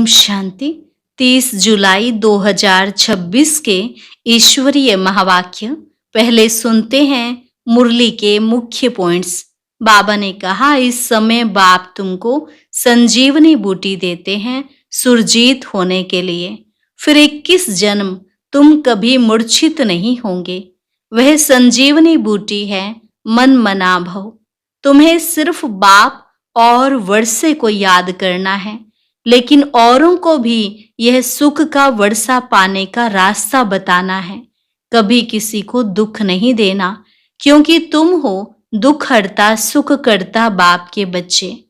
ओम शांति। 30 जुलाई 2026 के ईश्वरीय महावाक्य पहले सुनते हैं मुरली के मुख्य पॉइंट्स। बाबा ने कहा, इस समय बाप तुमको संजीवनी बूटी देते हैं सुरजीत होने के लिए। फिर 21 जन्म तुम कभी मूर्छित नहीं होंगे। वह संजीवनी बूटी है मन मना भव। तुम्हें सिर्फ बाप और वर्षे को याद करना है, लेकिन औरों को भी यह सुख का वर्षा पाने का रास्ता बताना है। कभी किसी को दुख नहीं देना, क्योंकि तुम हो दुख हरता सुख करता बाप के बच्चे।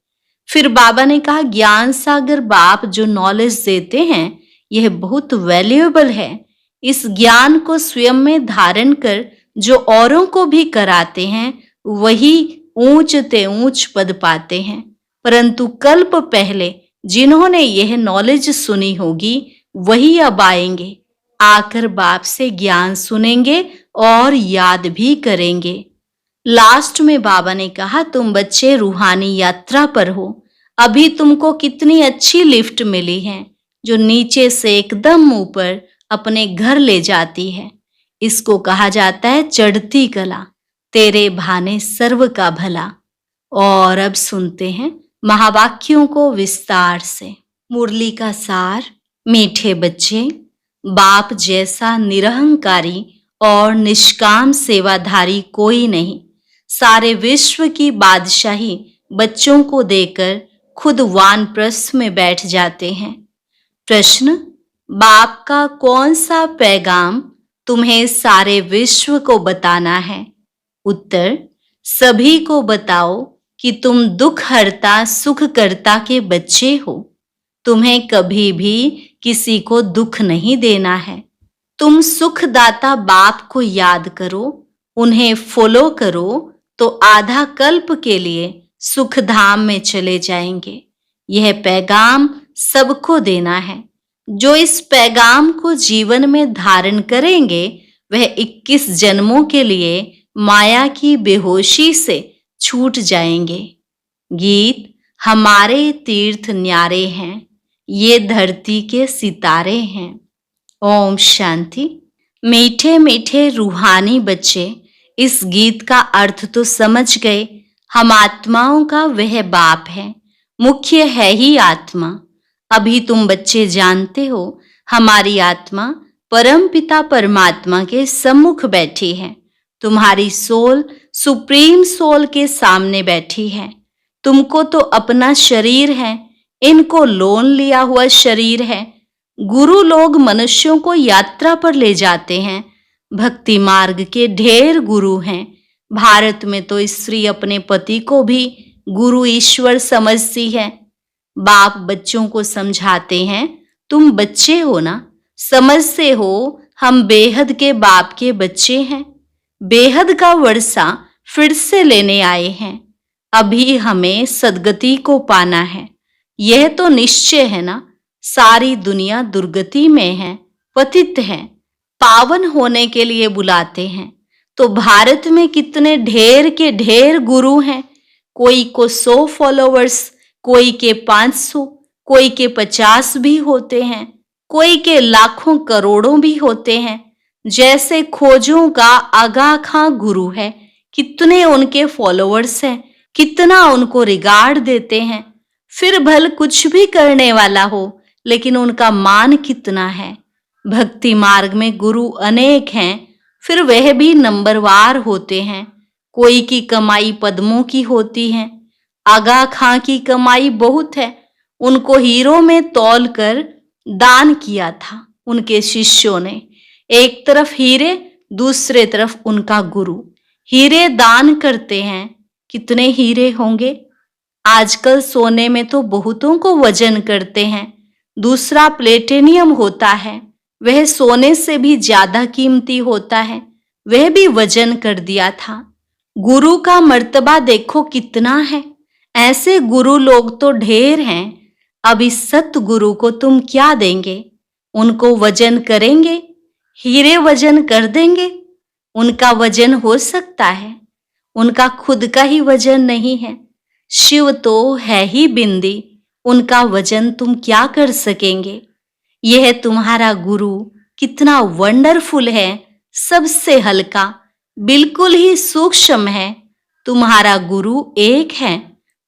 फिर बाबा ने कहा, ज्ञान सागर बाप जो नॉलेज देते हैं यह बहुत वैल्यूएबल है। इस ज्ञान को स्वयं में धारण कर जो औरों को भी कराते हैं वही ऊंच ते ऊंच पद पाते हैं। परंतु कल्प पहले जिन्होंने यह नॉलेज सुनी होगी वही अब आएंगे, आकर बाप से ज्ञान सुनेंगे और याद भी करेंगे। लास्ट में बाबा ने कहा, तुम बच्चे रूहानी यात्रा पर हो। अभी तुमको कितनी अच्छी लिफ्ट मिली है जो नीचे से एकदम ऊपर अपने घर ले जाती है। इसको कहा जाता है चढ़ती कला। तेरे भाने सर्व का भला। और अब सुनते हैं महावाक्यों को विस्तार से। मुरली का सार। मीठे बच्चे, बाप जैसा निरहंकारी और निष्काम सेवाधारी कोई नहीं। सारे विश्व की बादशाही बच्चों को देकर खुद वानप्रस्थ में बैठ जाते हैं। प्रश्न, बाप का कौन सा पैगाम तुम्हें सारे विश्व को बताना है? उत्तर, सभी को बताओ कि तुम दुख हरता सुख करता के बच्चे हो। तुम्हें कभी भी किसी को दुख नहीं देना है। तुम सुखदाता बाप को याद करो, उन्हें फॉलो करो तो आधा कल्प के लिए सुखधाम में चले जाएंगे। यह पैगाम सबको देना है। जो इस पैगाम को जीवन में धारण करेंगे वह 21 जन्मों के लिए माया की बेहोशी से छूट जाएंगे। गीत, हमारे तीर्थ न्यारे हैं, ये धरती के सितारे हैं। ओम शांति। मीठे मीठे रूहानी बच्चे, इस गीत का अर्थ तो समझ गए। हम आत्माओं का वह बाप है, मुख्य है ही आत्मा। अभी तुम बच्चे जानते हो हमारी आत्मा परम पिता परमात्मा के सम्मुख बैठी है। तुम्हारी सोल सुप्रीम सोल के सामने बैठी है। तुमको तो अपना शरीर है, इनको लोन लिया हुआ शरीर है। गुरु लोग मनुष्यों को यात्रा पर ले जाते हैं। भक्ति मार्ग के ढेर गुरु हैं। भारत में तो स्त्री अपने पति को भी गुरु ईश्वर समझती है। बाप बच्चों को समझाते हैं, तुम बच्चे हो ना, समझते हो हम बेहद के बाप के बच्चे हैं। बेहद का वर्षा फिर से लेने आए हैं। अभी हमें सदगति को पाना है। यह तो निश्चय है ना। सारी दुनिया दुर्गति में है, पतित है। पावन होने के लिए बुलाते हैं। तो भारत में कितने ढेर के ढेर गुरु हैं। कोई को 100 फॉलोवर्स, कोई के 500, कोई के 50 भी होते हैं, कोई के लाखों करोड़ों भी होते हैं। जैसे खोजों का आगा खां गुरु है, कितने उनके फॉलोवर्स हैं, कितना उनको रिगार्ड देते हैं। फिर भल कुछ भी करने वाला हो, लेकिन उनका मान कितना है। भक्ति मार्ग में गुरु अनेक हैं, फिर वह भी नंबरवार होते हैं। कोई की कमाई पद्मों की होती है। आगा खां की कमाई बहुत है। उनको हीरो में तौल कर दान किया था उनके शिष्यों ने। एक तरफ हीरे, दूसरे तरफ उनका गुरु। हीरे दान करते हैं, कितने हीरे होंगे। आजकल सोने में तो बहुतों को वजन करते हैं। दूसरा प्लेटिनियम होता है, वह सोने से भी ज्यादा कीमती होता है। वह भी वजन कर दिया था। गुरु का मर्तबा देखो कितना है। ऐसे गुरु लोग तो ढेर हैं। अब इस सतगुरु को तुम क्या देंगे? उनको वजन करेंगे? हीरे वजन कर देंगे? उनका वजन हो सकता है? उनका खुद का ही वजन नहीं है। शिव तो है ही बिंदी, उनका वजन तुम क्या कर सकेंगे। यह तुम्हारा गुरु कितना वंडरफुल है, सबसे हल्का, बिल्कुल ही सूक्ष्म है। तुम्हारा गुरु एक है।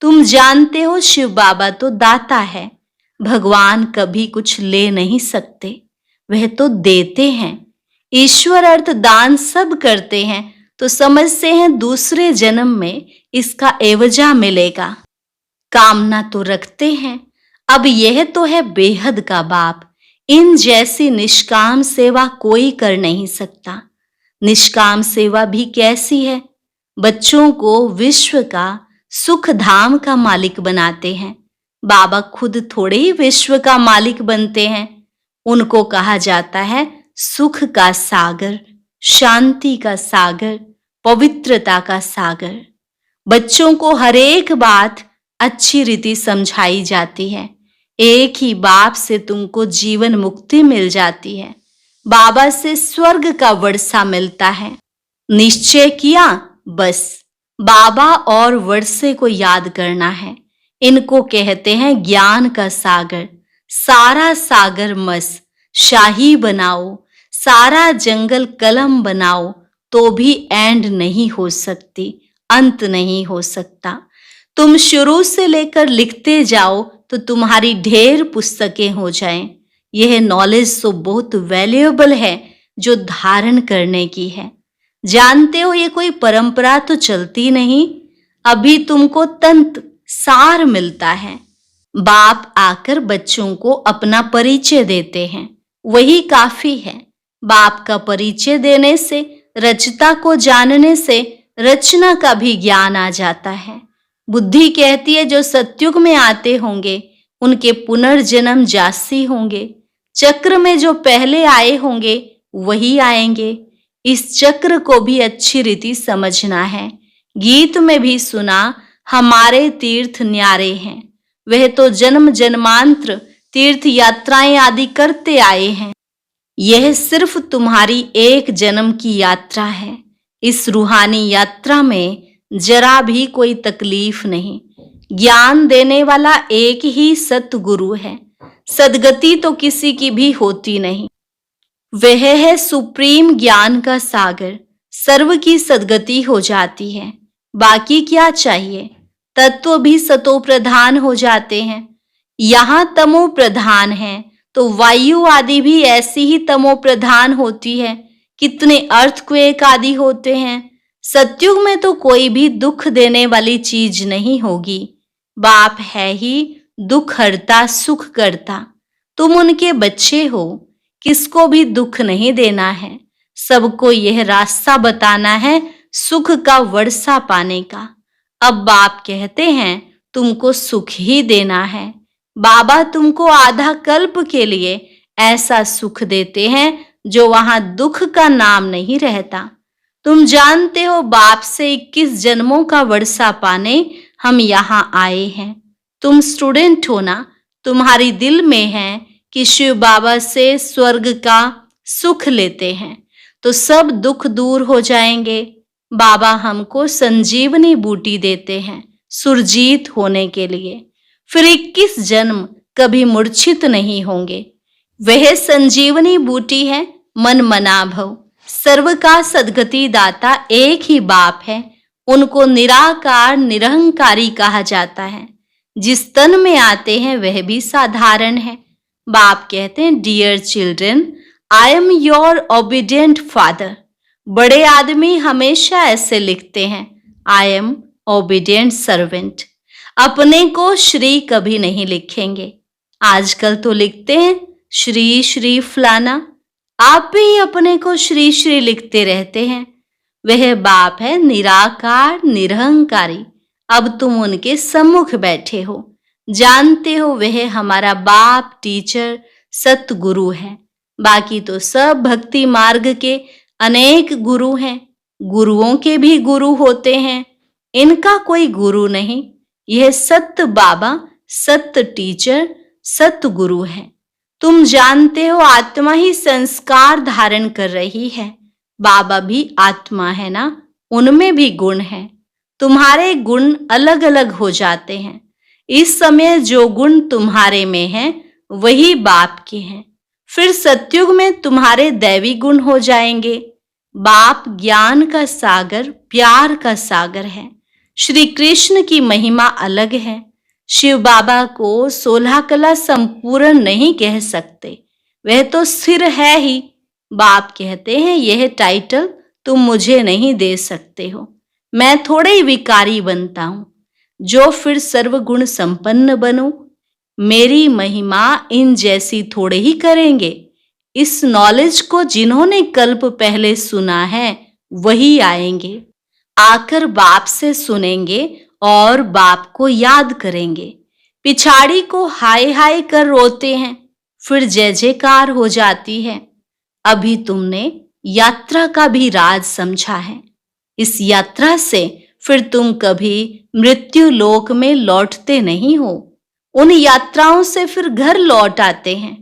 तुम जानते हो शिव बाबा तो दाता है। भगवान कभी कुछ ले नहीं सकते, वह तो देते हैं। ईश्वर अर्थ दान सब करते हैं, तो समझते हैं दूसरे जन्म में इसका एवजा मिलेगा। कामना तो रखते हैं। अब यह तो है बेहद का बाप। इन जैसी निष्काम सेवा कोई कर नहीं सकता। निष्काम सेवा भी कैसी है? बच्चों को विश्व का सुख धाम का मालिक बनाते हैं। बाबा खुद थोड़े ही विश्व का मालिक बनते हैं। उनको कहा जाता है सुख का सागर, शांति का सागर, पवित्रता का सागर। बच्चों को हर एक बात अच्छी रीति समझाई जाती है। एक ही बाप से तुमको जीवन मुक्ति मिल जाती है। बाबा से स्वर्ग का वर्षा मिलता है। निश्चय किया, बस बाबा और वर्षे को याद करना है। इनको कहते हैं ज्ञान का सागर। सारा सागर मस शाही बनाओ, सारा जंगल कलम बनाओ, तो भी एंड नहीं हो सकती, अंत नहीं हो सकता। तुम शुरू से लेकर लिखते जाओ तो तुम्हारी ढेर पुस्तकें हो जाएं। यह नॉलेज तो बहुत वैल्यूएबल है जो धारण करने की है। जानते हो ये कोई परंपरा तो चलती नहीं। अभी तुमको तंत सार मिलता है। बाप आकर बच्चों को अपना परिचय देते हैं, वही काफी है। बाप का परिचय देने से, रचता को जानने से रचना का भी ज्ञान आ जाता है। बुद्धि कहती है जो सतयुग में आते होंगे उनके पुनर्जन्म जासी होंगे। चक्र में जो पहले आए होंगे वही आएंगे। इस चक्र को भी अच्छी रीति समझना है। गीत में भी सुना, हमारे तीर्थ न्यारे हैं। वह तो जन्म जन्मांतर तीर्थ यात्राएं आदि करते आए हैं। यह सिर्फ तुम्हारी एक जन्म की यात्रा है। इस रूहानी यात्रा में जरा भी कोई तकलीफ नहीं। ज्ञान देने वाला एक ही सतगुरु है। सदगति तो किसी की भी होती नहीं। वह है सुप्रीम ज्ञान का सागर। सर्व की सदगति हो जाती है। बाकी क्या चाहिए? तत्व भी सतो प्रधान हो जाते हैं। यहाँ तमो प्रधान है तो वायु आदि भी ऐसी ही तमो प्रधान होती है। कितने अर्थक्वेक आदि होते हैं। सतयुग में तो कोई भी दुख देने वाली चीज नहीं होगी। बाप है ही दुख हरता सुख करता। तुम उनके बच्चे हो। किसको भी दुख नहीं देना है। सबको यह रास्ता बताना है सुख का वर्षा पाने का। अब बाप कहते हैं तुमको सुख ही देना है। बाबा तुमको आधा कल्प के लिए ऐसा सुख देते हैं जो वहां दुख का नाम नहीं रहता। तुम जानते हो बाप से 21 जन्मों का वर्षा पाने हम यहाँ आए हैं। तुम स्टूडेंट हो ना, तुम्हारी दिल में है कि शिव बाबा से स्वर्ग का सुख लेते हैं तो सब दुख दूर हो जाएंगे। बाबा हमको संजीवनी बूटी देते हैं सुरजीत होने के लिए। फिर 21 जन्म कभी मूर्छित नहीं होंगे। वह संजीवनी बूटी है मन मना भव। सर्व का सदगति दाता एक ही बाप है। उनको निराकार निरहंकारी कहा जाता है। जिस तन में आते हैं वह भी साधारण है। बाप कहते हैं dear children, I am your obedient father. बड़े आदमी हमेशा ऐसे लिखते हैं, आई एम ओबीडियंट सर्वेंट। अपने को श्री कभी नहीं लिखेंगे। आजकल तो लिखते हैं श्री श्री फलाना। आप भी अपने को श्री श्री लिखते रहते हैं। वह बाप है निराकार निरहंकारी। अब तुम उनके सम्मुख बैठे हो। जानते हो वह हमारा बाप टीचर सतगुरु है। बाकी तो सब भक्ति मार्ग के अनेक गुरु हैं। गुरुओं के भी गुरु होते हैं। इनका कोई गुरु नहीं। यह सत्य बाबा, सत्य टीचर, सत्य गुरु है। तुम जानते हो आत्मा ही संस्कार धारण कर रही है। बाबा भी आत्मा है ना, उनमें भी गुण है। तुम्हारे गुण अलग अलग हो जाते हैं। इस समय जो गुण तुम्हारे में हैं वही बाप के हैं। फिर सतयुग में तुम्हारे दैवी गुण हो जाएंगे। बाप ज्ञान का सागर, प्यार का सागर है। श्री कृष्ण की महिमा अलग है। शिव बाबा को 16 कला संपूर्ण नहीं कह सकते, वह तो स्थिर है ही। बाप कहते हैं यह टाइटल तुम मुझे नहीं दे सकते हो, मैं थोड़े ही विकारी बनता हूं, जो फिर सर्वगुण संपन्न बनो। मेरी महिमा इन जैसी थोड़े ही करेंगे। इस नॉलेज को जिन्होंने कल्प पहले सुना है वही आएंगे, आकर बाप से सुनेंगे और बाप को याद करेंगे। पिछाड़ी को हाय हाय कर रोते हैं, फिर जय जयकार हो जाती है। अभी तुमने यात्रा का भी राज समझा है। इस यात्रा से फिर तुम कभी मृत्यु लोक में लौटते नहीं हो। उन यात्राओं से फिर घर लौट आते हैं।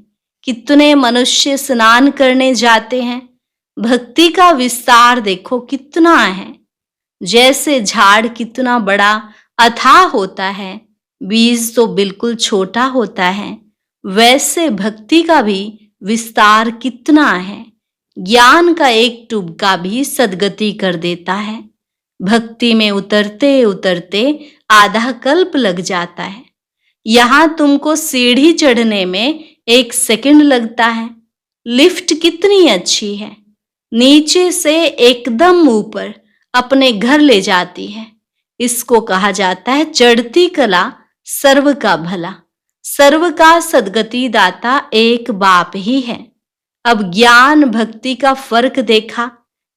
कितने मनुष्य स्नान करने जाते हैं। भक्ति का विस्तार देखो कितना है। जैसे झाड़ कितना बड़ा अथाह होता है, बीज तो बिल्कुल छोटा होता है, वैसे भक्ति का भी विस्तार कितना है। ज्ञान का एक टुबका भी सदगति कर देता है। भक्ति में उतरते उतरते आधा कल्प लग जाता है। यहां तुमको सीढ़ी चढ़ने में 1 सेकंड लगता है। लिफ्ट कितनी अच्छी है, नीचे से एकदम ऊपर अपने घर ले जाती है। इसको कहा जाता है चढ़ती कला सर्व का भला। सर्व का सदगति दाता एक बाप ही है। अब ज्ञान भक्ति का फर्क देखा।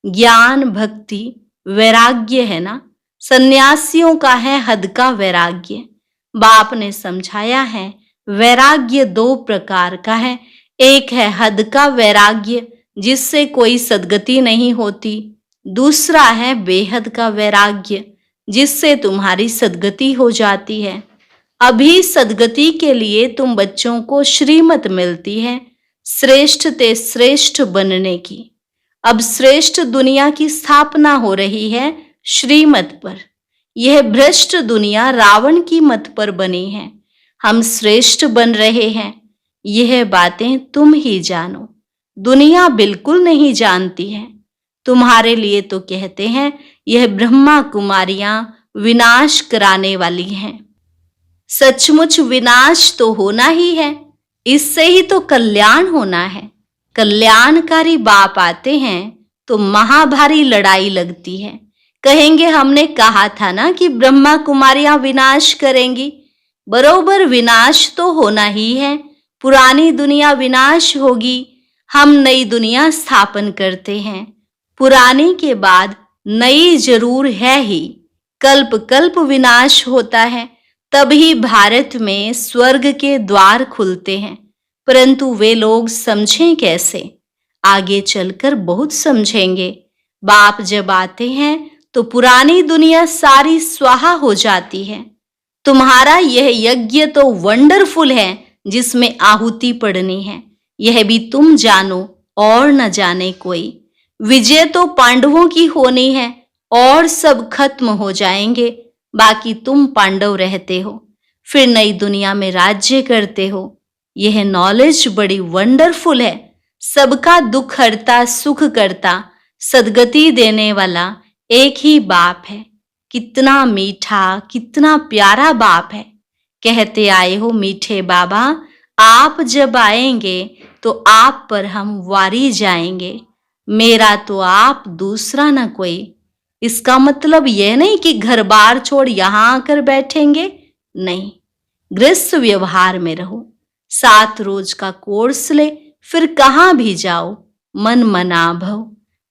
ज्ञान भक्ति वैराग्य है ना, सन्यासियों का है हद का वैराग्य। बाप ने समझाया है वैराग्य 2 प्रकार का है। एक है हद का वैराग्य, जिससे कोई सदगति नहीं होती। दूसरा है बेहद का वैराग्य, जिससे तुम्हारी सदगति हो जाती है। अभी सदगति के लिए तुम बच्चों को श्रीमत मिलती है, श्रेष्ठ ते श्रेष्ठ बनने की। अब श्रेष्ठ दुनिया की स्थापना हो रही है श्रीमत पर। यह भ्रष्ट दुनिया रावण की मत पर बनी है। हम श्रेष्ठ बन रहे हैं, यह बातें तुम ही जानो। दुनिया बिल्कुल नहीं जानती है। तुम्हारे लिए तो कहते हैं यह ब्रह्मा कुमारियां विनाश कराने वाली हैं। सचमुच विनाश तो होना ही है, इससे ही तो कल्याण होना है। कल्याणकारी बाप आते हैं तो महाभारी लड़ाई लगती है। कहेंगे हमने कहा था ना कि ब्रह्मा कुमारियां विनाश करेंगी। बरोबर विनाश तो होना ही है। पुरानी दुनिया विनाश होगी, हम नई दुनिया स्थापन करते हैं। पुरानी के बाद नई जरूर है ही। कल्प कल्प विनाश होता है, तभी भारत में स्वर्ग के द्वार खुलते हैं। परंतु वे लोग समझें कैसे? आगे चलकर बहुत समझेंगे। बाप जब आते हैं तो पुरानी दुनिया सारी स्वाहा हो जाती है। तुम्हारा यह यज्ञ तो वंडरफुल है, जिसमें आहुति पड़नी है। यह भी तुम जानो और न जाने कोई। विजय तो पांडवों की होनी है और सब खत्म हो जाएंगे, बाकी तुम पांडव रहते हो, फिर नई दुनिया में राज्य करते हो। यह नॉलेज बड़ी वंडरफुल है। सबका दुख हरता, सुख करता, सदगति देने वाला एक ही बाप है। कितना मीठा, कितना प्यारा बाप है। कहते आए हो मीठे बाबा, आप जब आएंगे तो आप पर हम वारी जाएंगे। मेरा तो आप, दूसरा न कोई। इसका मतलब यह नहीं कि घर बार छोड़ यहां आकर बैठेंगे, नहीं। गृहस्थ व्यवहार में रहो। 7 रोज का कोर्स ले, फिर कहां भी जाओ, मन मना भव।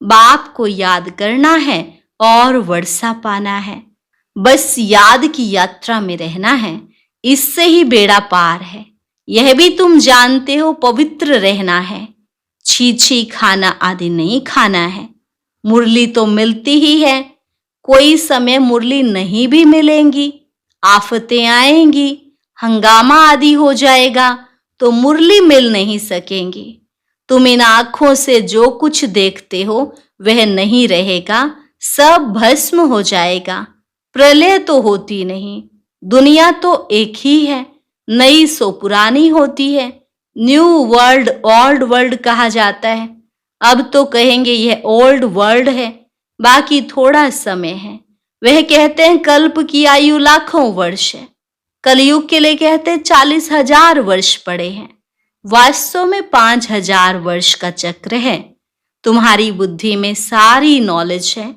बाप को याद करना है और वर्षा पाना है। बस याद की यात्रा में रहना है, इससे ही बेड़ा पार है। यह भी तुम जानते हो, पवित्र रहना है। छी खाना आदि नहीं खाना है। मुरली तो मिलती ही है, कोई समय मुरली नहीं भी मिलेंगी। आफतें आएंगी, हंगामा आदि हो जाएगा तो मुरली मिल नहीं सकेंगी। तुम इन आंखों से जो कुछ देखते हो वह नहीं रहेगा, सब भस्म हो जाएगा। प्रलय तो होती नहीं, दुनिया तो एक ही है, नई सो पुरानी होती है। न्यू वर्ल्ड ओल्ड वर्ल्ड कहा जाता है। अब तो कहेंगे यह ओल्ड वर्ल्ड है, बाकी थोड़ा समय है। वह कहते हैं कल्प की आयु लाखों वर्ष है। कलयुग के लिए कहते हैं 40,000 वर्ष पड़े हैं। वास्तव में 5,000 वर्ष का चक्र है। तुम्हारी बुद्धि में सारी नॉलेज है।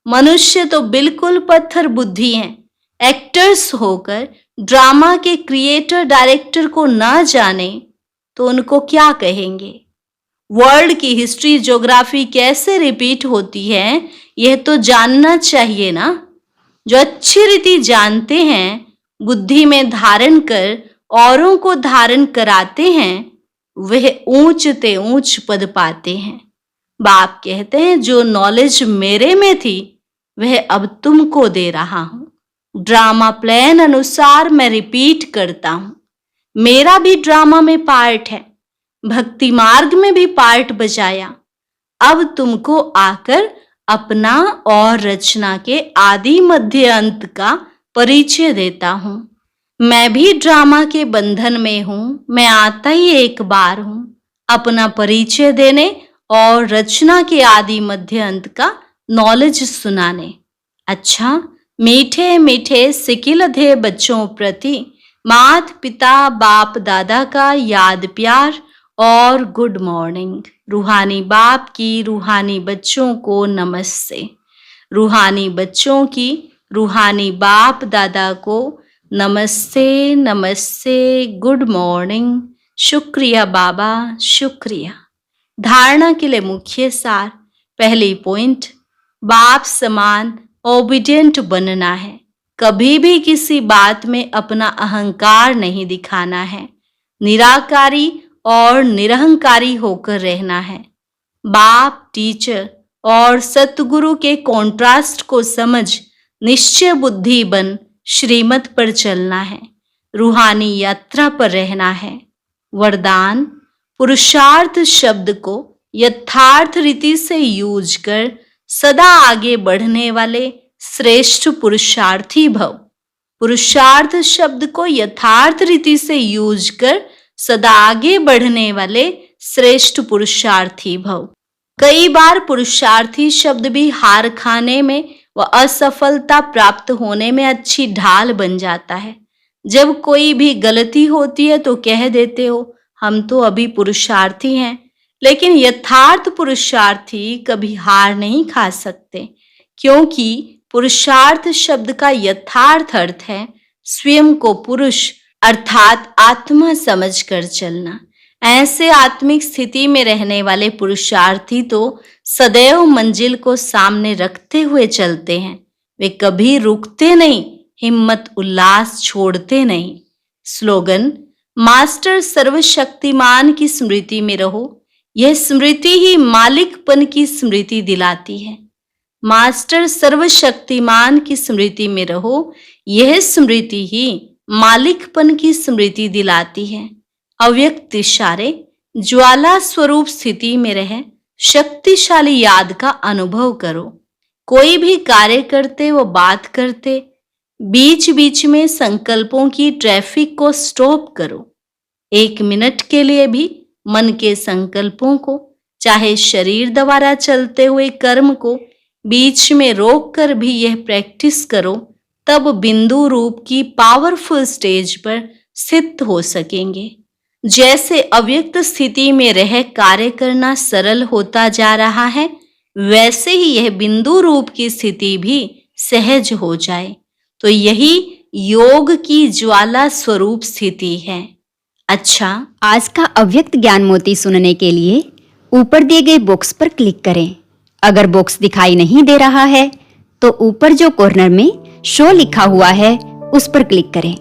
मनुष्य तो बिल्कुल पत्थर बुद्धि हैं। एक्टर्स होकर ड्रामा के क्रिएटर डायरेक्टर को ना जाने तो उनको क्या कहेंगे? वर्ल्ड की हिस्ट्री ज्योग्राफी कैसे रिपीट होती है, यह तो जानना चाहिए ना। जो अच्छी रीति जानते हैं, बुद्धि में धारण कर औरों को धारण कराते हैं, वह ऊंच ते ऊंच पद पाते हैं। बाप कहते हैं जो नॉलेज मेरे में थी वह अब तुमको दे रहा हूं। ड्रामा प्लान अनुसार मैं रिपीट करता हूं। मेरा भी ड्रामा में पार्ट है। भक्ति मार्ग में भी पार्ट बजाया। अब तुमको आकर अपना और रचना के आदि मध्य अंत का परिचय देता हूं। मैं भी ड्रामा के बंधन में हूं। मैं आता ही एक बार हूं अपना परिचय देने और रचना के आदि मध्य अंत का नॉलेज सुनाने। अच्छा, मीठे मीठे सिकिलधे बच्चों प्रति मात पिता बाप दादा का याद प्यार और गुड मॉर्निंग। रूहानी बाप की रूहानी बच्चों को नमस्ते। रूहानी बच्चों की रूहानी बाप दादा को नमस्ते नमस्ते, गुड मॉर्निंग। शुक्रिया बाबा, शुक्रिया। धारणा के लिए मुख्य सार। पहली पॉइंट, बाप समान ओबीडिएंट बनना है। कभी भी किसी बात में अपना अहंकार नहीं दिखाना है। निराकारी और निरहंकारी होकर रहना है। बाप, टीचर और सतगुरु के कॉन्ट्रास्ट को समझ निश्चय बुद्धि बन श्रीमत पर चलना है। रूहानी यात्रा पर रहना है। वरदान, पुरुषार्थ शब्द को यथार्थ रीति से यूज कर सदा आगे बढ़ने वाले श्रेष्ठ पुरुषार्थी भव। पुरुषार्थ शब्द को यथार्थ रीति से यूज कर सदा आगे बढ़ने वाले श्रेष्ठ पुरुषार्थी भव। कई बार पुरुषार्थी शब्द भी हार खाने में व असफलता प्राप्त होने में अच्छी ढाल बन जाता है। जब कोई भी गलती होती है तो कह देते हो हम तो अभी पुरुषार्थी हैं, लेकिन यथार्थ पुरुषार्थी कभी हार नहीं खा सकते, क्योंकि पुरुषार्थ शब्द का यथार्थ अर्थ है स्वयं को पुरुष अर्थात आत्मा समझकर चलना। ऐसे आत्मिक स्थिति में रहने वाले पुरुषार्थी तो सदैव मंजिल को सामने रखते हुए चलते हैं। वे कभी रुकते नहीं, हिम्मत उल्लास छोड़ते नहीं। स्लोगन, मास्टर सर्वशक्तिमान की स्मृति में रहो। यह स्मृति ही मालिकपन की स्मृति दिलाती है। मास्टर सर्वशक्तिमान की स्मृति में रहो। यह स्मृति ही मालिकपन की स्मृति दिलाती है। अव्यक्त इशारे ज्वाला स्वरूप स्थिति में रहे शक्तिशाली याद का अनुभव करो। कोई भी कार्य करते व बात करते बीच बीच में संकल्पों की ट्रैफिक को स्टॉप करो। 1 मिनट के लिए भी मन के संकल्पों को, चाहे शरीर द्वारा चलते हुए कर्म को, बीच में रोक कर भी यह प्रैक्टिस करो, तब बिंदु रूप की पावरफुल स्टेज पर स्थित हो सकेंगे। जैसे अव्यक्त स्थिति में रह कार्य करना सरल होता जा रहा है, वैसे ही यह बिंदु रूप की स्थिति भी सहज हो जाए तो यही योग की ज्वाला स्वरूप स्थिति है। अच्छा, आज का अव्यक्त ज्ञान मोती सुनने के लिए ऊपर दिए गए बॉक्स पर क्लिक करें। अगर बॉक्स दिखाई नहीं दे रहा है तो ऊपर जो कॉर्नर में शो लिखा हुआ है उस पर क्लिक करें।